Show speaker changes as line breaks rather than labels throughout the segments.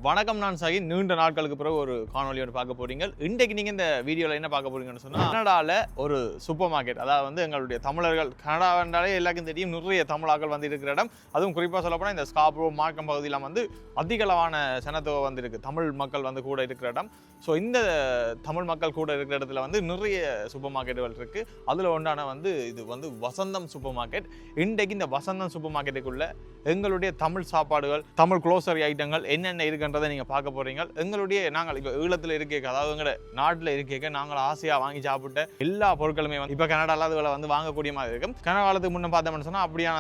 வணக்கம், நான் சகி. நீண்ட நாட்களுக்கு பிறகு ஒரு காணொலியோடு பார்க்க போறீங்க. இன்றைக்கு நீங்கள் இந்த வீடியோவில் என்ன பார்க்க போறீங்கன்னு சொன்னால், கனடாவில் ஒரு சூப்பர் மார்க்கெட், அதாவது வந்து எங்களுடைய தமிழர்கள், கனடா என்றாலே எல்லாருக்கும் தெரியும், நிறைய தமிழாக்கள் வந்து இருக்கிற இடம். அதுவும் குறிப்பாக சொல்லப்போனால் இந்த ஸ்காப்ரோ மார்க்கம் பகுதியில் வந்து அதிகளவான சனத்தொகை வந்து இருக்குது, தமிழ் மக்கள் வந்து கூட இருக்கிற இடம். ஸோ இந்த தமிழ் மக்கள் கூட இருக்கிற இடத்துல வந்து நிறைய சூப்பர் மார்க்கெட்டுகள் இருக்குது. அதில் ஒன்றான வந்து இது வந்து வசந்தம் சூப்பர் மார்க்கெட். இன்றைக்கு இந்த வசந்தம் சூப்பர் மார்க்கெட்டுக்குள்ள எங்களுடைய தமிழ் சாப்பாடுகள், தமிழ் க்ளோசரி ஐட்டங்கள் என்னென்ன இருக்குன்றதை நீங்கள் பார்க்க போகிறீங்க. நாங்கள் இப்போ ஈழத்தில் இருக்க, அதாவது எங்களோட நாட்டில் இருக்க நாங்கள் ஆசையாக வாங்கி சாப்பிட்ட எல்லா பொருட்களுமே வந்து இப்போ கனடாவில் அதுகளை வந்து வாங்கக்கூடிய மாதிரி இருக்கும். கனடா காலத்துக்கு முன்னே பார்த்தோம்னு சொன்னால் அப்படியான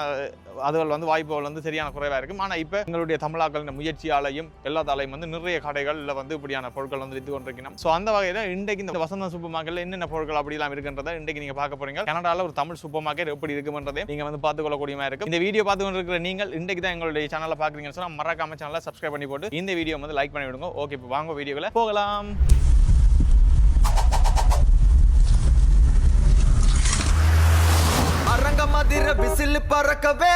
அதுகள் வந்து வாய்ப்புகள் வந்து சரியான குறைவாக இருக்கும். ஆனால் இப்போ எங்களுடைய தமிழாக்களின் முயற்சியாலையும் எல்லாத்தாலையும் வந்து நிறைய கடைகளில் வந்து இப்படியான பொருட்கள் வந்து விற்று கொண்டிருக்கணும். ஸோ அந்த வகையில் இன்றைக்கு இந்த வசந்தம் சூப்பர் மார்க்கெட்டில் என்னென்ன பொருட்கள் அப்படிலாம் இருக்குன்றதை இன்றைக்கு நீங்கள் பார்க்க போகிறீங்க. கனடாவில் ஒரு தமிழ் சூப்பர் மார்க்கெட் எப்படி இருக்குன்றதை நீங்கள் வந்து பார்த்துக்கொள்ளக்கூடிய மாதிரி இருக்கும். இந்த வீடியோ பார்த்து கொண்டிருக்கிற நீங்கள் இன்றைக்கு தான் எங்களுடைய சேனலை பார்க்குறீங்கன்னு சொன்னால் மறக்காம சேனலை சப்ஸ்கிரைப் பண்ணி போட்டு இந்த வீடியோ வந்து லைக் பண்ணி விடுங்க. ஓகே, இப்போ வாங்க வீடியோவில் போகலாம்.
அரங்க மதிர விசில் பறக்கவே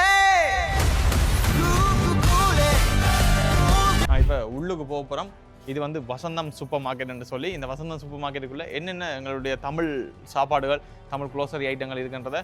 இப்போ உள்ளுக்கு போகிறோம். இது வந்து வசந்தம் சூப்பர் மார்க்கெட் என்று சொல்லி, இந்த வசந்தம் சூப்பர் மார்க்கெட்டுக்குள்ளே என்னென்ன எங்களுடைய தமிழ் சாப்பாடுகள், தமிழ் க்ளோசரி ஐட்டங்கள் இருக்குன்றதை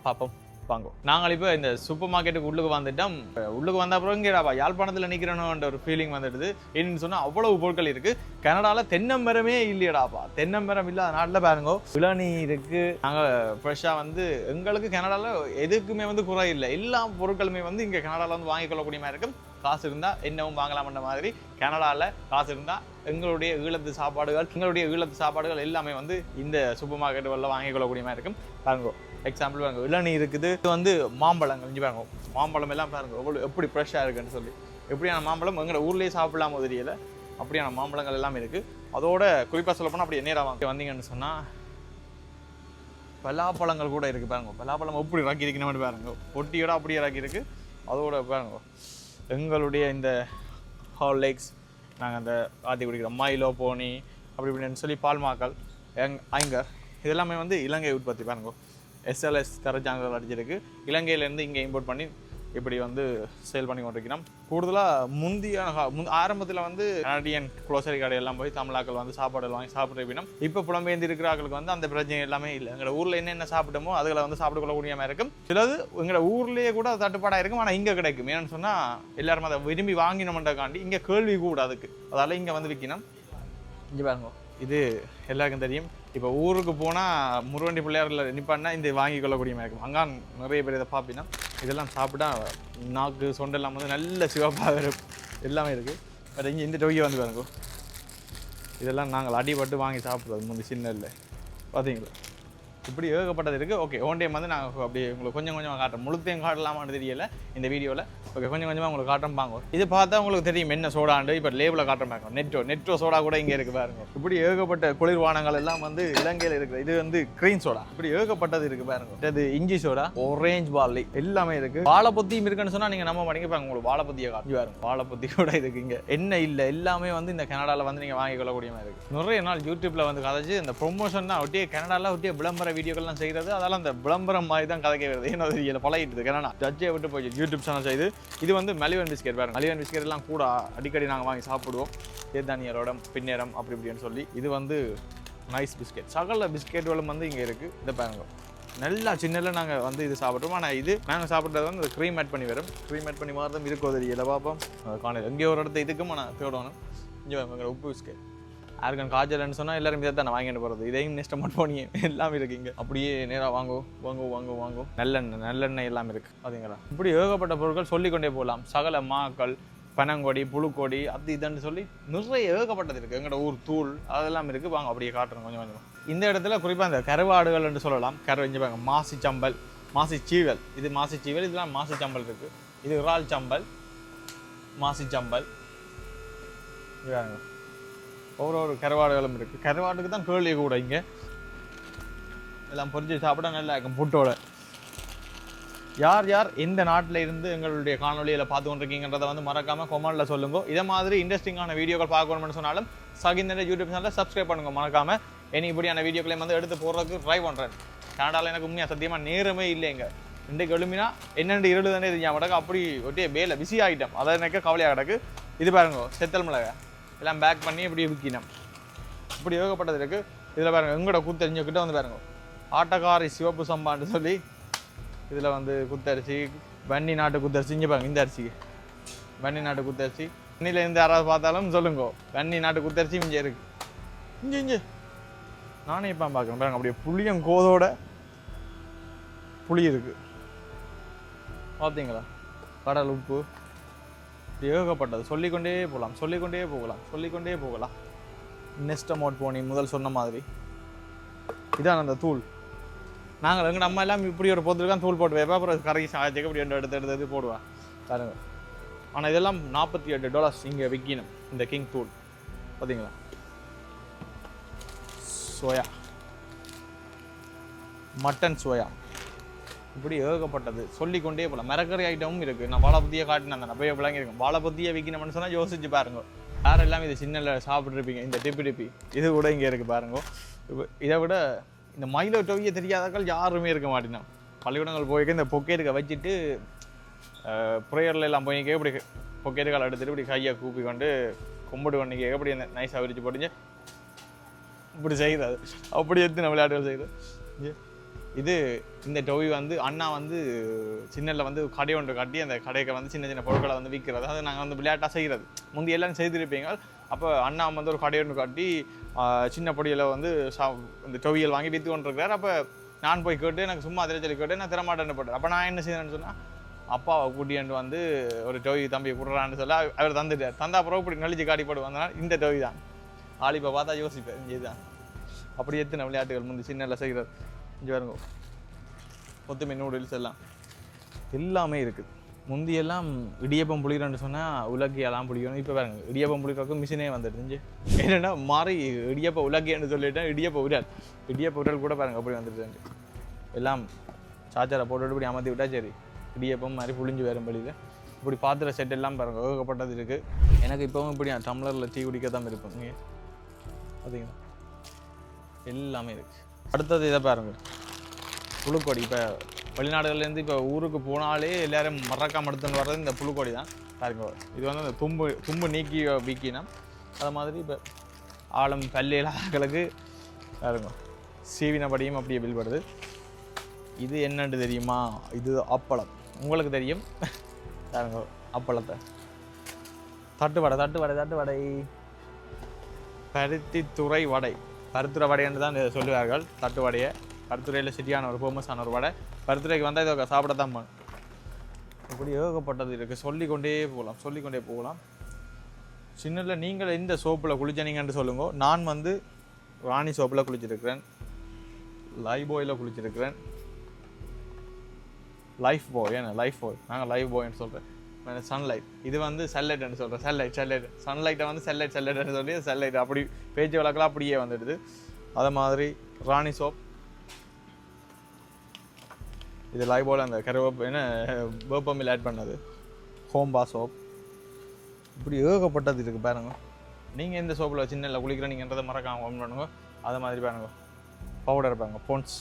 பார்ப்போம். வாங்க. நாங்கள் இப்போ இந்த சூப்பர் மார்க்கெட்டுக்கு உள்ளுக்கு வந்துட்டோம். உள்ளுக்கு வந்த அப்புறம் இங்கேடாப்பா யாழ்ப்பாணத்தில் நிற்கிறோன்ற ஒரு ஃபீலிங் வந்துடுது. என்னன்னு சொன்னால் அவ்வளவு பொருட்கள் இருக்குது. கனடாவில் தென்னமரமே இல்லையடாப்பா. தென்னமரம் இல்லாத நாட்டில் பாருங்க, இளநீ இருக்குது. நாங்கள் ஃப்ரெஷ்ஷாக வந்து எங்களுக்கு கனடாவில் எதுக்குமே வந்து குறை இல்லை. எல்லா பொருட்களுமே வந்து இங்கே கனடாவில் வந்து வாங்கிக்கொள்ளக்கூடிய மாதிரி இருக்கும். காசு இருந்தால் என்னவும் வாங்கலாம்ன்ற மாதிரி கனடாவில் காசு இருந்தால் எங்களுடைய ஈழத்து சாப்பாடுகள் எல்லாமே வந்து இந்த சூப்பர் மார்க்கெட்டுகளில் வாங்கிக்கொள்ளக்கூடிய மாதிரி இருக்கும். பாருங்க, எக்ஸாம்பிள் பாருங்க, இளநீ இருக்குது. இது வந்து மாம்பழங்கள். இங்கே பாருங்க, மாம்பழம் எல்லாம் பாருங்க எப்படி ஃப்ரெஷ்ஷாக இருக்குன்னு சொல்லி. எப்படியான மாம்பழம் எங்களோட ஊர்லேயே சாப்பிடலாம் தெரியல, அப்படியான மாம்பழங்கள் எல்லாமே இருக்குது. அதோட குறிப்பாக சொல்ல போனால் அப்படியே நேராக வந்தீங்கன்னு சொன்னால் பலாப்பழங்கள் கூட இருக்குது. பாருங்க, பலாப்பழம் எப்படி இறக்கி இருக்கணும்னு பாருங்க, பொட்டியோட அப்படியே இறக்கி இருக்குது. அதோட பாருங்க, எங்களுடைய இந்த ஹார்லிக்ஸ், நாங்கள் அந்த ஆற்றி குடிக்கிற மைலோ, போனி, அப்படி இப்படின்னு சொல்லி பால்மாக்கள், ஐங்கர், இதெல்லாமே வந்து இலங்கை உற்பத்தி. பாருங்க, SLS கரைச்சாங்கல் அடிச்சிருக்கு. இலங்கையிலேருந்து இங்கே இம்போர்ட் பண்ணி இப்படி வந்து சேல் பண்ணி கொண்டிருக்கிறோம். கூடுதலாக ஆரம்பத்தில் வந்து கனடியன் க்ளோசரி கடையெல்லாம் போய் தமிழாக்கள் வந்து சாப்பாடு வாங்கி சாப்பிட்றோம். இப்போ புலம்பெயர்ந்து இருக்கிறார்களுக்கு வந்து அந்த பிரச்சனை எல்லாமே இல்லை. எங்களோட ஊரில் என்னென்ன சாப்பிட்டோமோ அதுகளை வந்து சாப்பிட்டுக்கொள்ளக்கூடிய மாதிரி இருக்கும். சிலது எங்களோட ஊர்லேயே கூட தட்டுப்பாடாக இருக்கும், ஆனால் இங்கே கிடைக்கும். ஏன்னு சொன்னால் எல்லாரும் அதை விரும்பி வாங்கினோம்ன்றக்காண்டி இங்கே கேள்வி கூட அதுக்கு, அதால் இங்கே வந்து விற்கணும். இங்கே பாருங்க, இது எல்லாருக்கும் தெரியும். இப்போ ஊருக்கு போனால் முருகண்டி பிள்ளையாரில் நிற்பான்னா இந்த வாங்கி கொள்ளக்கூடிய மாதிரி இருக்கும். அங்கே நிறைய பேர் இதை பார்ப்பினா இதெல்லாம் சாப்பிட்டா நாக்கு சொண்டெல்லாம் வந்து நல்ல சிவப்பாக இருக்கும். எல்லாமே இருக்குது. பட் இங்கே இந்த டொய்யை வந்து பாருங்க, இதெல்லாம் நாங்கள் அடிபட்டு வாங்கி சாப்பிட்றது முந்தி சின்ன இல்லை பார்த்தீங்களா. இப்படி ஏகப்பட்டது இருக்குது. ஓகே, ஒன் டைம் வந்து நாங்கள் அப்படியே உங்களுக்கு கொஞ்சம் கொஞ்சமாக காட்டுறோம். முழுத்தையும் காட்டலாமான்னு தெரியல இந்த வீடியோவில். ஓகே, கொஞ்சம் கொஞ்சமாக உங்களுக்கு காட்டுறோம். பாங்க, இது பார்த்தா உங்களுக்கு தெரியும் என்ன சோடாண்டு. இப்போ லேபிளில் காட்டுற பாருங்க, நெட்ரோ சோடா கூட இங்கே இருக்குது பாருங்க. இப்படி ஏகப்பட்ட குளிர்பானங்கள் எல்லாம் வந்து இலங்கையில் இருக்குது. இது வந்து கிரீன் சோடா, இப்படி ஏகப்பட்டது இருக்குது பாருங்க. இது இஞ்சி சோடா, ஆரஞ்சு பார்லி எல்லாமே இருக்குது. வாழைப்பத்தியும் இருக்குன்னு சொன்னால் நீங்கள் நம்ம பண்ணிங்க பாருங்க, உங்களுக்கு வாழைப்பத்தியை காட்டி பாருங்க. வாழைப்பத்தி கூட இருக்குது இங்கே. என்ன இல்லை, எல்லாமே வந்து இந்த கனடாவில் வந்து நீங்கள் வாங்கி கொள்ளக்கூடிய மாதிரி இருக்குது. நிறைய நாள் யூடியூப்பில் வந்து கதைச்சு இந்த ப்ரொமோஷன் தான் ஒட்டியே கனடாவில் ஒட்டியே விளம்பர வீடியோக்கள்லாம் செய்கிறது. அதெல்லாம் அந்த விளம்பரம் மாதிரி தான் கதைக்க வருது. ஏன்னா தெரியல, பழகிட்டு கனடா ஜட்ஜை விட்டு போய் யூடியூப் சேனல் செய்து. இது வந்து மலிவன் பிஸ்கெட் பாருங்க. மலிவன் பிஸ்கெட் எல்லாம் கூட அடிக்கடி நாங்கள் வாங்கி சாப்பிடுவோம். தேர்தானியரோட பின்னேரம் அப்படி இப்படின்னு சொல்லி. இது வந்து நைஸ் பிஸ்கெட். சகல பிஸ்கெட்டுகளும் வந்து இங்கே இருக்குது. இதை பாருங்க, நல்லா சின்னதில் நாங்கள் வந்து இது சாப்பிட்றோம். ஆனால் இது நாங்கள் சாப்பிட்றது வந்து க்ரீம் ஆட் பண்ணி வரும். க்ரீம் ஆட் பண்ணி மாதிரி இருக்கோ தெரியல, பார்ப்போம். காணல எங்கேயோ ஒரு இடத்த இதுக்கும் நான் தேடணும். இங்கே எங்களோட உப்பு பிஸ்கெட் யாருக்கும் காய்ச்சல்னு சொன்னால் எல்லாரும் இதை தான் வாங்கிட்டு போகிறது. இதையும் நெக்ஸ்ட் மட்டும் போனீங்க எல்லாமே இருக்குங்க. அப்படியே நேராக வாங்கும். நல்லெண்ணெய் எல்லாமே இருக்குது பார்த்தீங்களா. இப்படி ஏகப்பட்ட பொருட்கள் சொல்லிக்கொண்டே போகலாம். சகல மாக்கள், பனங்கொடி, புழுக்கொடி, அது இதுன்னு சொல்லி நிறைய ஏகப்பட்டது இருக்குது. எங்களோட ஊர் தூள் அதெல்லாம் இருக்குது. வாங்க அப்படியே காட்டுறோம் கொஞ்சம் கொஞ்சம். இந்த இடத்துல குறிப்பாக இந்த கருவாடுகள் என்று சொல்லலாம். இங்கே மாசி சம்பல், மாசி சீவல். இது மாசி சீவல், இதெல்லாம் மாசி சம்பல் இருக்குது. இது இறால் சம்பல், மாசி சம்பல். இதாங்க ஒவ்வொரு கருவாடுகளும் இருக்குது. கருவாட்டுக்கு தான் கேள்வி கூட இங்கே எல்லாம் பொரிச்சு சாப்பிட்டா நல்லா இருக்கும் புட்டோட. யார் யார் எந்த நாட்டில் இருந்து எங்களுடைய காணொலியில் பார்த்து கொண்டிருக்கீங்கன்றதை வந்து மறக்காமல் கொமெண்டில் சொல்லுங்க. இதே மாதிரி இன்ட்ரெஸ்டிங்கான வீடியோக்கள் பார்க்கணும்னு சொன்னாலும் சகிந்த யூடியூப் சேனலில் சப்ஸ்கிரைப் பண்ணுங்க மறக்காமல். இனி இப்படியான வீடியோக்களையும் வந்து எடுத்து போடுறதுக்கு ட்ரை பண்ணுறேன். கனடாவில் எனக்கு உண்மையாக சத்தியமாக நேரமே இல்லைங்க. இன்றைக்கு எழுமினா என்னென்று இருளுதானே தெரியாம கிடக்கு. அப்படி ஒட்டியே வேலை பிஸி ஆகிட்டோம். அதை எனக்கு கவலையாக கிடக்கு. இது பாருங்க செத்தல் மிளகா எல்லாம் பேக் பண்ணி இப்படி விற்கணும். இப்படி ஏகப்பட்டது இருக்குது. இதில் பாருங்கள் எங்கூட கூத்தரிஞ்சக்கிட்ட வந்து பாருங்க ஆட்டக்காரி சிவப்பு சம்பான்னு சொல்லி இதில் வந்து குத்தரிசி வன்னி நாட்டு குத்தரிசி இங்கே பாருங்க. இந்த அரிசிக்கு வன்னி நாட்டு குத்தரிசி வன்னியில் இருந்து யாராவது பார்த்தாலும் சொல்லுங்க வன்னி நாட்டு குத்தரிசி இங்கே இருக்குது. இங்கே நானே இப்போ பார்க்குறேன் பாருங்க அப்படியே புளியம் கோதோட புளி இருக்குது பார்த்தீங்களா. கடல் உப்பு ஏகப்பட்டது சொல்லிக்கொண்டே போகலாம். நெஸ்ட் அமௌண்ட் போனி முதல் சொன்ன மாதிரி இதான் அந்த தூள். நாங்கள் எங்கள் அம்மா எல்லாம் இப்படி ஒரு பொருளுக்கான் தூள் போட்டு வைப்பா, அப்புறம் கரைக்கு சாய்ச்சிக்க இப்படி எடுத்து போடுவா பாருங்க. ஆனால் இதெல்லாம் $48 இங்கே விற்கணும் இந்த கிங் தூள் பார்த்தீங்களா. சோயா மட்டன் சோயா இப்படி ஏகப்பட்டது சொல்லிக்கொண்டே போகலாம். மரக்கறி ஐட்டமும் இருக்குது. நான் வாழைப்பத்தியை காட்டினேன் அந்த நபையை பிள்ளைங்க இருக்கும். வாழைப்பத்தியை விற்கணும்னு சொன்னால் யோசிச்சு பாருங்க. யாரெல்லாம் இது சின்னல சாப்பிட்ருப்பீங்க. இந்த டிப்பி இது கூட இங்கே இருக்குது பாருங்க. இதை விட இந்த மைலோ டொவியை தெரியாதாக்கள் யாருமே இருக்க மாட்டேன்னா. பள்ளிக்கூடங்கள் போய்க்க இந்த பொக்கேட்டுக்க வச்சுட்டு ப்ரேயரில் எல்லாம் போய்க்க இப்படி பொக்கேட்டுகள் எடுத்துகிட்டு இப்படி கையை கூப்பி கொண்டு கும்பிட்டு கொண்டிக்க எப்படி அந்த நைஸாக விரிச்சு போட்டுங்க இப்படி செய்கிறது. அப்படி எத்தனை விளையாட்டுகள் செய்யுது. இது இந்த டொவி வந்து அண்ணா வந்து சின்னல வந்து கடை ஒன்று கட்டி அந்த கடைக்கு வந்து சின்ன சின்ன பொருட்களை வந்து விற்கிறது. அது நாங்கள் வந்து விளையாட்டாக செய்கிறது. முந்தி எல்லாம் செய்திருப்பீங்க. அப்போ அண்ணா வந்து ஒரு கடை ஒன்று கட்டி சின்ன பொடியில் வந்து இந்த டொவியல் வாங்கி விற்று கொண்டு இருக்கிறார். அப்போ நான் போய் கேட்டு எனக்கு சும்மா அதில் சொல்லி கேட்டு நான் திறமாட்டேன்னு போட்டேன். அப்போ நான் என்ன செய்யறேன்னு சொன்னால் அப்பாவை கூட்டியாண்டு வந்து ஒரு டொவி தம்பியை கொடுறான்னு சொல்ல அவர் தந்துட்டார். தந்தா அப்புறம் இப்படி நெளிச்சு காட்டி போடுவாங்க. இந்த டொவி தான் ஆளிப்பை பார்த்தா யோசிப்பேன் இதுதான். அப்படி எத்தனை விளையாட்டுகள் முந்தி சின்னல செய்கிறது. இங்கே வருங்க கொத்துமை நூடுல்ஸ் எல்லாமே இருக்குது. முந்தியெல்லாம் இடியப்பம் புளிக்கிறேன்னு சொன்னால் உலக்கையெல்லாம் புளிக்கணும். இப்போ பாருங்க இடியப்பம் புளிக்கிறதுக்கு மிஷினே வந்துடுச்சு. என்னென்னா மாறி இடியப்ப உலக்கைன்னு சொல்லிட்டேன். இடியப்ப உரல் கூட பாருங்க அப்படி வந்துடுச்சு. எல்லாம் சார்ஜரை போட்டுட்டு இப்படி அமர்த்தி விட்டா சரி இடியப்பம் மாதிரி புளிஞ்சு வரும் வழியில். இப்படி பாத்திர செட் எல்லாம் பாருங்க ஏகப்பட்டது இருக்குது. எனக்கு இப்போவும் இப்படி டம்ளரில் டீ குடிக்க தான் இருக்கும். நீங்கள் பார்த்தீங்களா எல்லாமே இருக்குது. அடுத்தது இதை பாருங்க புழுக்கொடி. இப்போ வெளிநாடுகள்லேருந்து இப்போ ஊருக்கு போனாலே எல்லோரும் மறக்காம எடுத்துன்னு வர்றது இந்த புழுக்கொடி தான் பாருங்க. இது வந்து அந்த தும்பு நீக்கி வீக்கினா அது மாதிரி இப்போ ஆழம் பல்லு இலாக்களுக்கு பாருங்க சீவினபடியும் அப்படியே பில்படுது. இது என்னன்னு தெரியுமா? இது அப்பளம். உங்களுக்கு தெரியும் பாருங்க அப்பளத்தை. தட்டுவடை பருத்தித்துறை வடை. பருத்துறை வடைன்னு தான் சொல்லுவார்கள் தட்டு வடையை. பருத்துறையில் சிட்டியான ஒரு ஃபேமஸான ஒரு வடை. பருத்துறைக்கு வந்தால் இதை சாப்பிடத்தான் போகணும். இப்படி ஏகப்பட்டது இருக்குது. சொல்லிக்கொண்டே போகலாம். சின்னதில் நீங்கள் எந்த சோப்பில் குளிச்சனீங்கன்னு சொல்லுங்க. நான் வந்து ராணி சோப்பில் குளிச்சிருக்கிறேன், லைஃப் பாயில் குளிச்சிருக்கிறேன். லைஃப் பாய் நாங்கள் லைஃப் பாய்ன்னு சொல்கிறேன். சன்லைட் இது வந்து செல்லைட்னு சொல்கிறேன். செல்லைட் சன்லைட்டை வந்து செல்லைட்னு சொல்லி செல்லைட் அப்படி பேச்சு வழக்கெல்லாம் அப்படியே வந்துடுது. அதை மாதிரி ராணி சோப். இது லைஃப் பாயில் அந்த வேப்பமில் ஆட் பண்ணது. ஹோம்பா சோப். இப்படி ஏகப்பட்டது இருக்குது பாருங்க. நீங்கள் எந்த சோப்பில் சின்னல குளிக்கிறீங்கன்றதை மறக்காம ஒன் பண்ணுங்க. அதை மாதிரி பாருங்க பவுடர் பாருங்க பொன்ஸ்.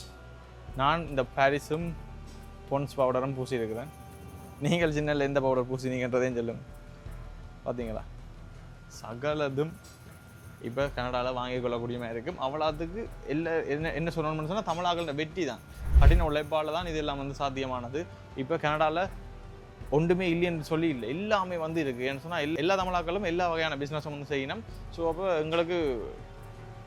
நான் இந்த பாரிஸும் பொன்ஸ் பவுடரும் பூசி இருக்கிறேன். நீங்கள் சின்னல எந்த பவுடர் பூசினீங்கன்றதையும் சொல்லுங்க. பார்த்தீங்களா சகலதும் இப்போ கனடாவில் வாங்கி கொள்ளக்கூடிய மாதிரி இருக்கும். அவ்வளோத்துக்கு என்ன சொல்லணும்னு சொன்னால் தமிழாக்கள் வெற்றி தான், கடின உழைப்பால் தான் இது எல்லாம் வந்து சாத்தியமானது. இப்போ கனடாவில் ஒன்றுமே இல்லைன்னு சொல்லி இல்லை, எல்லாமே வந்து இருக்குது. ஏன்னு சொன்னால் எல்லா தமிழாக்களும் எல்லா வகையான பிஸ்னஸும் வந்து செய்யணும். ஸோ அப்போ எங்களுக்கு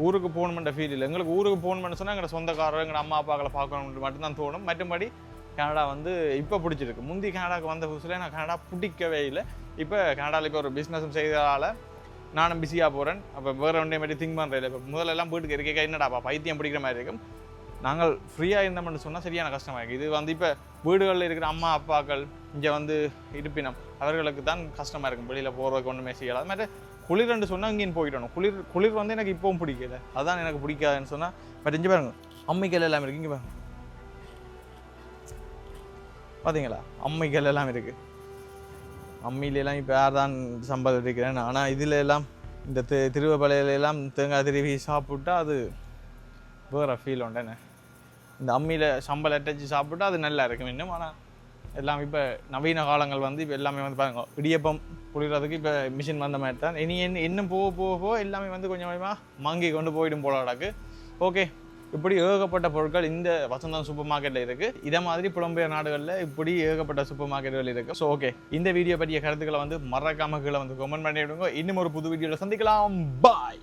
ஊருக்கு போகணுமென்ற ஃபீல் இல்லை. எங்களுக்கு ஊருக்கு போகணுமென்னு சொன்னால் எங்களோட சொந்தக்காரர் எங்களோட அம்மா அப்பாக்களை பார்க்கணும்னு மட்டும்தான் தோணும். மற்றபடி கனடா வந்து இப்போ பிடிச்சிருக்கு. முந்தி கனடாவுக்கு வந்த புதுசில் நான் கனடா பிடிக்கவே இல்லை. இப்போ கனடாவில் இப்போ ஒரு பிஸ்னஸும் செய்ததால் நானும் பிஸியாக போகிறேன். அப்போ வேறு ஒன்றே மாதிரி திங்க் பண்ணுறேன். இப்போ முதலெல்லாம் வீட்டுக்கு இருக்க என்னடாப்பா பைத்தியம் பிடிக்கிற மாதிரி இருக்கும். நாங்கள் ஃப்ரீயாக இருந்தோம்னு சொன்னால் சரியான கஷ்டமாக இருக்குது. இது வந்து இப்போ வீடுகளில் இருக்கிற அம்மா அப்பாக்கள் இங்கே வந்து இருப்பினம் அவர்களுக்கு தான் கஷ்டமாக இருக்கும். வெளியில் போகிறதுக்கு ஒன்றுமே செய்யலாம். அது மாதிரி குளிர்ன்னு சொன்னால் இங்கேயும் போயிடணும். குளிர் வந்து எனக்கு இப்போவும் பிடிக்கல. அதுதான் எனக்கு பிடிக்காதுன்னு சொன்னால் பட் இங்கே பாருங்க அம்மிக்கல் எல்லாம் இருக்குது. இங்கே பாருங்க பார்த்தீங்களா அம்மிக்கல் எல்லாம் இருக்குது. அம்மியிலெல்லாம் இப்போ யார் தான் சம்பாதிக்கிறேன். ஆனால் இதில் எல்லாம் இந்த திருவப்பளையிலெல்லாம் தேங்காய் திருவி சாப்பிட்டா அது வேறு ஃபீல் உண்டேன்னு. இந்த அம்மியில் சம்பல் அட்டச்சு சாப்பிட்டா அது நல்லா இருக்கும் இன்னும். ஆனால் எல்லாம் இப்போ நவீன காலங்கள் வந்து இப்போ எல்லாமே வந்து பாருங்க இடியப்பம் குளிக்கிறதுக்கு இப்போ மிஷின் வந்த மாதிரி தான் இனி இன்னும் போக போக போக எல்லாமே வந்து கொஞ்சம் கொஞ்சமாக மங்கி கொண்டு போயிடும் போலாடாக்கு. ஓகே, இப்படி ஏகப்பட்ட பொருட்கள் இந்த வசந்தம் சூப்பர் மார்க்கெட்டில் இருக்குது. இதை மாதிரி புலம்பெயர் நாடுகளில் இப்படி ஏகப்பட்ட சூப்பர் மார்க்கெட்டுகள் இருக்குது. ஸோ ஓகே, இந்த வீடியோ பற்றிய கருத்துக்களை வந்து மறக்காம கீழே வந்து கமெண்ட் பண்ணிவிடுங்க. இன்னும் ஒரு புது வீடியோவில் சந்திக்கலாம். பாய்.